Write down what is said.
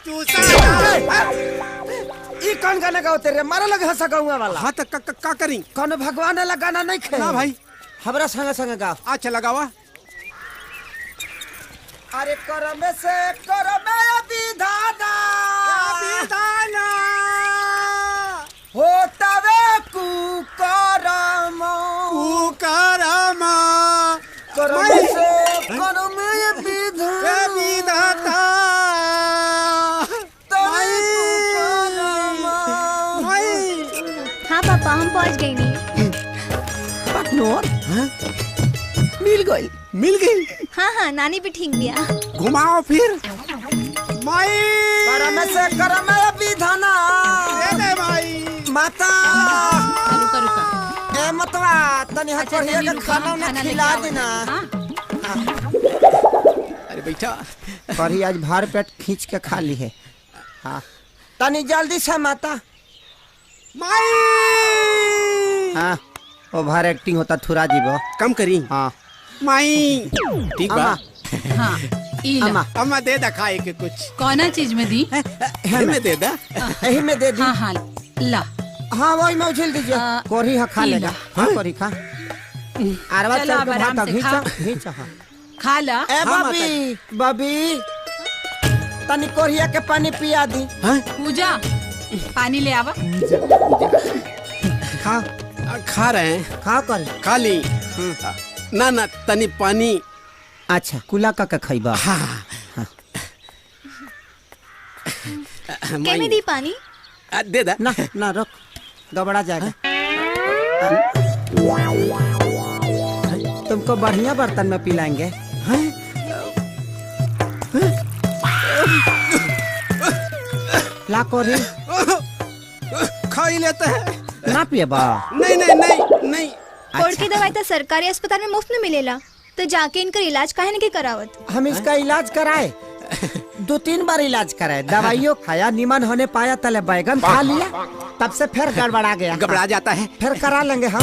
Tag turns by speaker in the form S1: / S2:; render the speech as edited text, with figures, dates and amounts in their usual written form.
S1: चूसा
S2: ई कौन गाना गाओ तेरे मारा लगे हंसा गाऊंगा वाला।
S1: हाँ तो का करी
S2: कौन भगवान वाला गाना नहीं खे
S1: ना भाई
S2: हमरा संग संग गाओ।
S1: अच्छा लगावा
S2: अरे करम से करम विधाना
S1: विधाना
S2: होतवे कुकरम
S1: कुकरम
S2: करम से करम
S1: विधाता
S3: हाँ पापा हम पहुँच गए नहीं।
S2: पार्टनर मिल गई।
S3: हाँ हाँ नानी भी ठीक दिया।
S1: घुमाओ फिर माई
S2: करम से करम विधाना
S1: दे माई
S2: माता
S4: रुका रुका
S2: ए मतवा तनी हाथ पर के खाना ना खिला देना।
S1: अरे बैठा
S2: करी आज भार पेट खींच के खा ली है। हाँ तनी जल्दी से माता।
S1: माई
S2: हाँ ओवर एक्टिंग होता थुरा जीवो
S1: कम करी
S2: हाँ
S1: माई ठीक बा
S4: हाँ इला
S2: अम्मा
S1: अम्मा दे दा खाए के कुछ
S4: कौना चीज में दी
S1: में दे दा
S2: यही में दे दी।
S4: हाँ हाँ ला
S2: हाँ वही में उछल दीजिए कोरी है खा
S4: ई
S2: लेगा। हाँ कोरी खा अरवा
S4: चलो,
S2: चल
S4: अब
S2: के
S4: आराम
S2: माता
S4: से
S2: घींचा
S4: खा।
S2: घींचा। हाँ
S4: खा ला
S2: ए
S1: हाँ,
S2: बबी बबी तनी कोरिया के पानी पिया दी।
S4: पूजा पानी ले आवा।
S2: खा
S1: खा रहे हैं
S2: खा कर
S1: खा ली ना ना तनी पानी
S2: अच्छा कुला का खइबा।
S1: हाँ
S3: क्या में दी पानी?
S1: दे दा
S2: ना ना रुक गबड़ा जाएगा। तुमको बढ़िया बर्तन में पिलाएंगे। ला कोरी
S1: खा ही लेते हैं
S2: ना पिएबा।
S1: नहीं नहीं नहीं नहीं
S3: कोर्ट की दवाई तो सरकारी अस्पताल में मुफ्त में मिलेला तो जाके इनका इलाज काहे नहीं करावत?
S2: हम इसका इलाज कराए 2-3 बार इलाज कराए दवाइयों खाया निमन होने पाया तले बैगन खा लिया तब से फिर गड़बड़ा गया।
S1: घबरा जाता है
S2: फिर करा लेंगे हम।